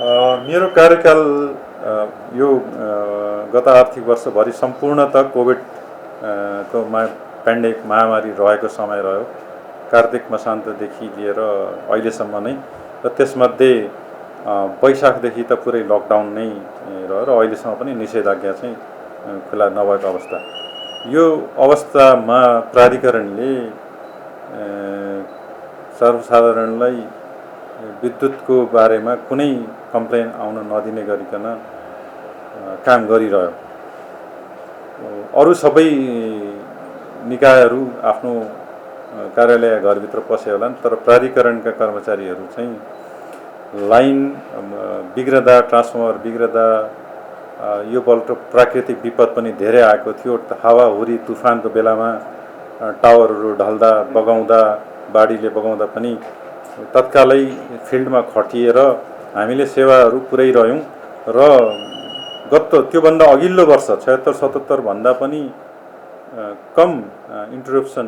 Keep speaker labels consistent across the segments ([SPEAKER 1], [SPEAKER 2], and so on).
[SPEAKER 1] मेरो कार्यकाल यो गत आर्थिक वर्षभरि सम्पूर्णतः कोभिड को पेन्डेमिक महामारी रहेको समय रह्यो। कार्तिक मसान्तदेखि लिएर अहिलेसम्म नै, र त्यसमध्ये वैशाखदेखि त पुरै लकडाउन नै रह्यो र अहिलेसम्म पनि निषेधाज्ञा चाहिँ खुला नभएको अवस्था। यो अवस्थामा प्राधिकरणले सर्वसाधारणलाई विद्युतको बारेमा कुनै कम्प्लेन आउन नदिने गरिकन काम गरिरह्यो। अरू सबै निकायहरू आफ्नो कार्यालय घरभित्र पसे होलान्, तर प्राधिकरणका कर्मचारीहरू चाहिँ लाइन बिग्रदा, ट्रान्सफर्मर बिग्रदा, यो पल्ट प्राकृतिक विपद पनि धेरै आएको थियो। हावाहुरी तुफानको बेलामा टावरहरू ढल्दा, बगाउँदा, बाढीले बगाउँदा पनि तत्कालै फिल्डमा खटिएर हामीले सेवाहरू पुर्याइरह्यौँ र त्योभन्दा अघिल्लो वर्ष 76-77 भन्दा पनि कम इन्टरप्सन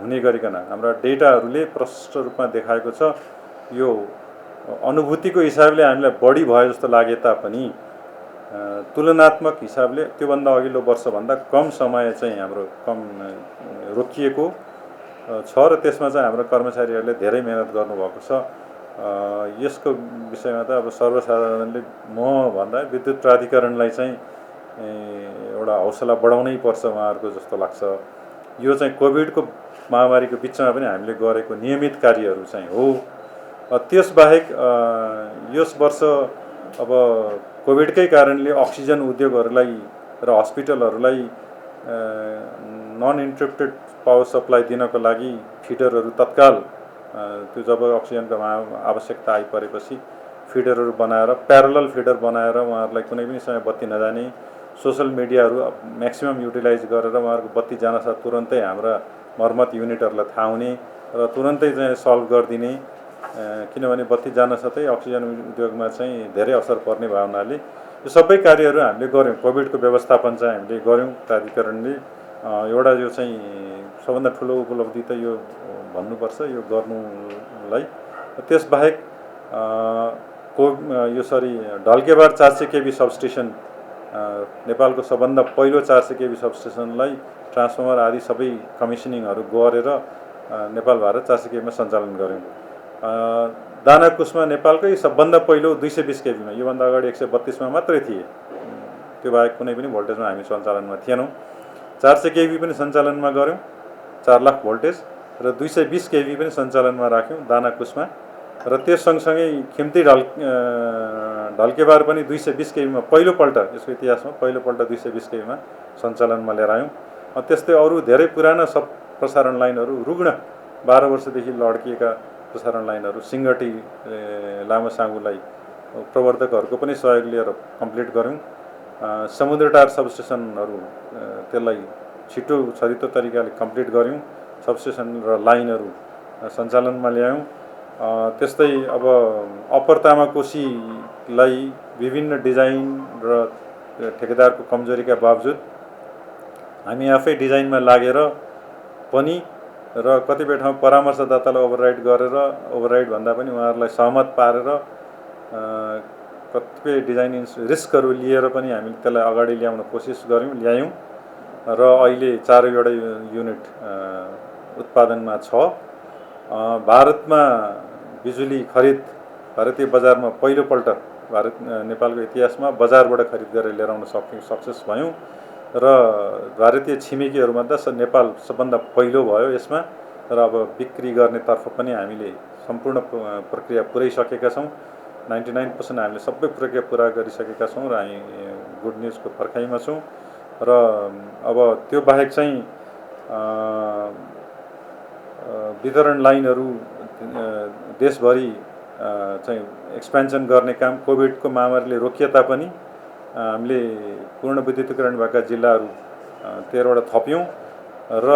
[SPEAKER 1] हुने गरिकन हाम्रा डेटाहरूले प्रष्ट रूपमा देखाएको छ। यो अनुभूतिको हिसाबले हामीलाई बढी भयो जस्तो लागे तापनि तुलनात्मक हिसाबले त्योभन्दा अघिल्लो वर्षभन्दा कम समय चाहिँ हाम्रो कम रोकिएको छ र त्यसमा चाहिँ हाम्रो कर्मचारीहरूले धेरै मेहनत गर्नुभएको छ। यसको विषयमा त अब सर्वसाधारणले म भन्दा विद्युत प्राधिकरणलाई चाहिँ एउटा हौसला बढाउनै पर्छ उहाँहरूको जस्तो लाग्छ। यो चाहिँ कोभिडको महामारीको बिचमा पनि हामीले गरेको नियमित कार्यहरू चाहिँ हो। त्यसबाहेक यस वर्ष अब कोभिडकै कारणले अक्सिजन उद्योगहरूलाई र हस्पिटलहरूलाई नन इन्टरप्टेड पावर सप्लाई दिनको लागि फिडरहरू तत्काल त्यो जब अक्सिजनको आवश्यकता आइपरेपछि फिडरहरू बनाएर, प्यारलल फिडर बनाएर उहाँहरूलाई कुनै पनि समय बत्ती नजाने, सोसल मिडियाहरू म्याक्सिमम युटिलाइज गरेर उहाँहरूको बत्ती जानसाथ तुरन्तै हाम्रा मर्मत युनिटहरूलाई थाहा हुने र तुरन्तै चाहिँ सल्भ गरिदिने। किनभने बत्ती जानसाथै अक्सिजन उद्योगमा चाहिँ धेरै असर पर्ने भयो हुनाले यो सबै कार्यहरू हामीले गऱ्यौँ। कोभिडको व्यवस्थापन चाहिँ हामीले गऱ्यौँ। प्राधिकरणले एउटा यो चाहिँ सबभन्दा ठुलो उपलब्धि त यो भन्नुपर्छ यो गर्नुलाई। त्यसबाहेक ढल्केबार 400 केबी सबस्टेसन, नेपालको सबभन्दा पहिलो 400 केबी सबस्टेसनलाई ट्रान्सफर्मर आदि सबै कमिसनिङहरू गरेर नेपाल भारत 400 केबीमा सञ्चालन गऱ्यौँ। दानाकुसमा नेपालकै सबभन्दा पहिलो 220 केबीमा, योभन्दा अगाडि 132 मा मात्रै थिए। त्यो बाहेक कुनै पनि भोल्टेजमा हामी सञ्चालनमा थिएनौँ। 400 केबी पनि सञ्चालनमा गऱ्यौँ, 4 लाख भोल्टेज, र 220 केबी पनि सञ्चालनमा राख्यौँ दानाकुसमा। र त्यस सँगसँगै खिम्ती ढल्केबार पनि 220 केबीमा पहिलोपल्ट, यसको इतिहासमा पहिलोपल्ट 220 केबीमा सञ्चालनमा लिएर आयौँ। त्यस्तै अरू धेरै पुराना सब प्रसारण लाइनहरू, रुग्ण 12 वर्षदेखि लड्किएका प्रसारण लाइनहरू सिङ्गटी लामो साँगुलाई प्रवर्धकहरूको पनि सहयोग लिएर कम्प्लिट गऱ्यौँ। समुद्रटार सबस्टेसनहरू त्यसलाई छिटो छरितो तरिकाले कम्प्लिट गऱ्यौँ। सबस्टेसन र लाइनहरू सञ्चालनमा ल्यायौँ। त्यस्तै अब अप्पर तामाकोसीलाई विभिन्न डिजाइन र ठेकेदारको कमजोरीका बावजुद हामी आफै डिजाइनमा लागेर पनि र कतिपय ठाउँ परामर्शदातालाई ओभरराइड भन्दा पनि उहाँहरूलाई सहमत पारेर कतिपय डिजाइन रिस्कहरू लिएर पनि हामीले त्यसलाई अगाडि ल्याउन कोसिस ल्यायौँ र अहिले 4वटा युनिट उत्पादनमा छ। भारतमा बिजुली खरिद भारतीय बजारमा पहिलोपल्ट नेपालको इतिहासमा बजारबाट खरिद गरेर लिएर आउन सक्सेस भयौँ र भारतीय छिमेकीहरूमध्ये नेपाल सबभन्दा पहिलो भयो यसमा। र अब बिक्री गर्नेतर्फ पनि हामीले सम्पूर्ण प्रक्रिया पुर्याइसकेका छौँ। 99% हामीले सबै प्रक्रिया पुरा गरिसकेका छौँ र हामी गुड न्युजको पर्खाइमा छौँ। र अब त्यो बाहेक चाहिँ वितरण लाइनहरू देशभरि चाहिँ एक्सपेन्सन गर्ने काम कोभिडको महामारीले रोकिए तापनि हामीले पूर्ण विद्युतीकरण भएका जिल्लाहरू 13वटा थप्यौँ र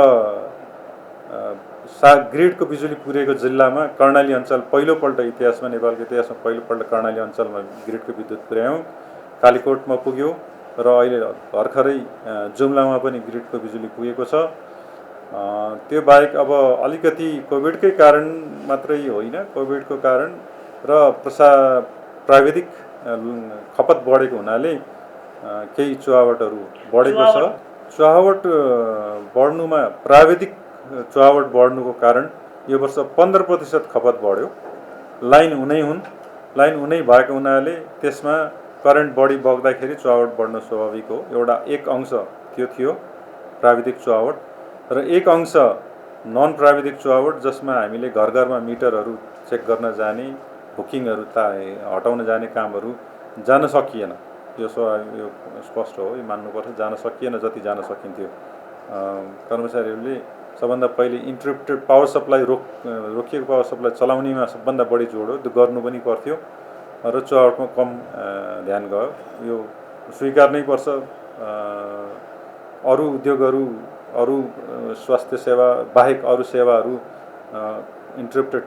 [SPEAKER 1] ग्रिडको बिजुली पुगेको जिल्लामा कर्णाली अञ्चल पहिलोपल्ट इतिहासमा, नेपालको इतिहासमा पहिलोपल्ट कर्णाली अञ्चलमा ग्रिडको विद्युत पुर्यायौँ। कालीकोटमा पुग्यो र अहिले भर्खरै जुम्लामा पनि ग्रिडको बिजुली पुगेको छ। त्यो बाहेक अब अलिकति कोभिडकै कारण मात्रै होइन, कोभिडको कारण र प्राविधिक खपत बढेको हुनाले केही चुहावटहरू बढेको छ। चुहावट बढ्नुमा प्राविधिक चुहावट बढ्नुको कारण यो वर्ष 15% खपत बढ्यो। लाइन हुनै भएको हुनाले त्यसमा करेन्ट बढी बग्दाखेरि चुहावट बढ्न स्वाभाविक हो। एउटा एक अंश त्यो थियो प्राविधिक चुहावट, र एक अंश नन प्राविधिक चुहावट जसमा हामीले घर घरमा मिटरहरू चेक गर्न जाने, बुकिङहरू हटाउन जाने कामहरू जान सकिएन। यो स्पष्ट हो, यो मान्नुपर्छ, जान सकिएन जति जान सकिन्थ्यो। कर्मचारीहरूले सबभन्दा पहिले इन्टरप्टेड पावर सप्लाई रोकिएको पावर सप्लाई चलाउनेमा सबभन्दा बढी जोड हो, त्यो गर्नु पनि पर्थ्यो र चुहावटमा कम ध्यान गयो। यो स्वीकार्नै पर्छ। अरू उद्योगहरू, अरू स्वास्थ्य सेवा बाहेक अरू सेवाहरू इन्टरप्टेड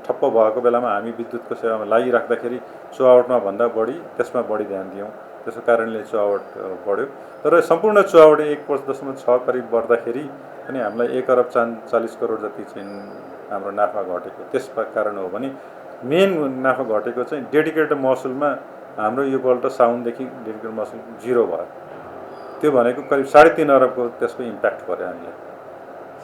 [SPEAKER 1] ठप्प भएको बेलामा हामी विद्युतको सेवामा लागिराख्दाखेरि चुहावटमा भन्दा बढी त्यसमा बढी ध्यान दियौँ। त्यसको कारणले चुहावट बढ्यो। तर सम्पूर्ण चुहावट 1.6 करिब बढ्दाखेरि पनि हामीलाई 1 अरब 40 करोड जति चाहिँ हाम्रो नाफा घटेको त्यसका कारण हो भने मेन नाफा घटेको चाहिँ डेडिकेटेड महसुलमा हाम्रो यो पल्ट साउनदेखि डेडिकेटेड महसुल 0 भयो। त्यो भनेको करिब 3.5 अरबको त्यसको इम्प्याक्ट पर्यो हामीलाई।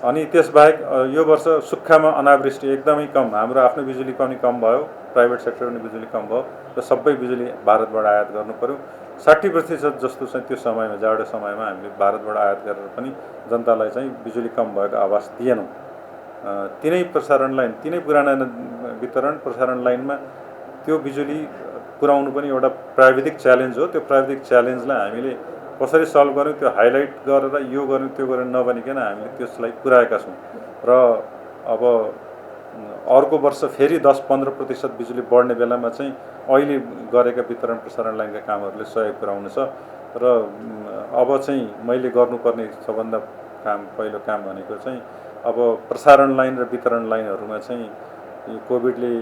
[SPEAKER 1] अनि त्यसबाहेक यो वर्ष सुक्खामा अनावृष्टि एकदमै कम, हाम्रो आफ्नो बिजुली पनि कम भयो, प्राइभेट सेक्टर पनि बिजुली कम भयो र सबै बिजुली भारतबाट आयात गर्नु पर्यो। 60% जस्तो चाहिँ त्यो समयमा, जाडो समयमा हामीले भारतबाट आयात गरेर पनि जनतालाई चाहिँ बिजुली कम भएको आभास दिएनौँ। तिनै प्रसारण लाइन, तिनै पुराना वितरण प्रसारण लाइनमा त्यो बिजुली पुर्याउनु पनि एउटा प्राविधिक च्यालेन्ज हो। त्यो प्राविधिक च्यालेन्जलाई हामीले कसरी सल्भ गर्यौँ, त्यो हाइलाइट गरेर यो गर्यौँ त्यो गरेर नभनिकन हामीले त्यसलाई पुर्याएका छौँ। र अब अर्को वर्ष फेरि 10-15% बिजुली बढ्ने बेलामा चाहिँ अहिले गरेका वितरण प्रसारण लाइनका कामहरूले सहयोग पुर्याउनु छ। र अब चाहिँ मैले गर्नुपर्ने सबभन्दा पहिलो काम भनेको चाहिँ अब प्रसारण लाइन र वितरण लाइनहरूमा चाहिँ यो कोभिडले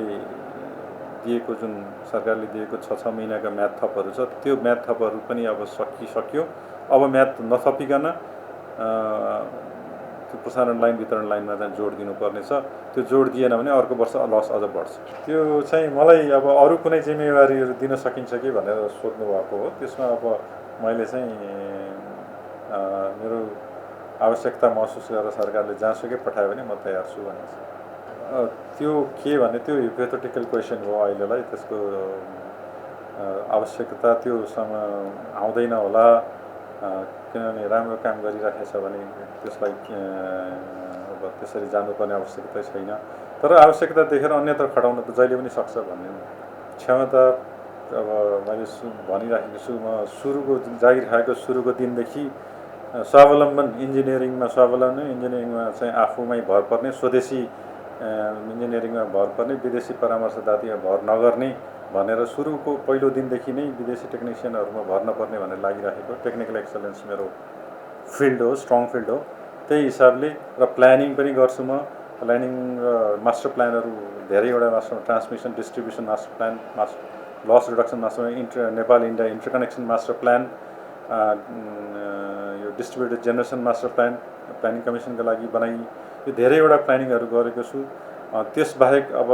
[SPEAKER 1] दिएको जुन सरकारले दिएको 6 महिनाका म्याद थपहरू छ, त्यो म्याद थपहरू पनि अब सकियो। अब म्याद नथपिकन त्यो प्रसारण लाइन वितरण लाइनमा चाहिँ जोड दिनुपर्ने छ। त्यो जोड दिएन भने अर्को वर्ष लस अझ बढ्छ। त्यो चाहिँ मलाई अब अरू कुनै जिम्मेवारीहरू दिन सकिन्छ कि भनेर सोध्नु भएको हो। त्यसमा अब मैले चाहिँ मेरो आवश्यकता महसुस गरेर सरकारले जहाँसुकै पठायो भने म तयार छु भनेको छ। त्यो के भने त्यो हिपोथेटिकल क्वेसन हो अहिलेलाई। त्यसको आवश्यकता त्योसँग आउँदैन होला, किनभने राम्रो काम गरिराखेछ भने त्यसलाई अब त्यसरी जानुपर्ने आवश्यकता छैन। तर आवश्यकता देखेर अन्यत्र खटाउन त जहिले पनि सक्छ भन्ने क्षमता अब मैले भनिराखेको छु। म सुरुको जागिर खाएको सुरुको दिनदेखि स्वावलम्बन इन्जिनियरिङमा चाहिँ आफूमै भर पर्ने, स्वदेशी इन्जिनियरिङमा भर पर्ने, विदेशी परामर्शदातामा भर नगर्ने भनेर सुरुको पहिलो दिनदेखि नै विदेशी टेक्निसियनहरूमा भर नपर्ने भनेर लागिराखेको। टेक्निकल एक्सलेन्स मेरो फिल्ड हो, स्ट्रङ फिल्ड हो। त्यही हिसाबले र प्लानिङ पनि गर्छु म। प्लानिङ र मास्टर प्लानहरू धेरैवटा master transmission distribution master plan, loss reduction master plan, Nepal India interconnection master plan, यो distributed generation master plan planning कमिसनका लागि बनाइ, यो धेरैवटा प्लानिङहरू गरेको छु। त्यसबाहेक अब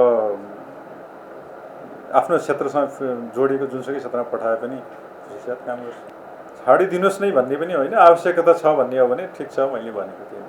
[SPEAKER 1] आफ्नो क्षेत्रसँग जोडिएको जुनसुकै क्षेत्रमा पठाए पनि खुसीसाथ काम गर्छु। छाडिदिनुहोस् नै भन्ने पनि होइन, आवश्यकता छ भन्ने हो भने ठिक छ मैले भनेको थिएँ।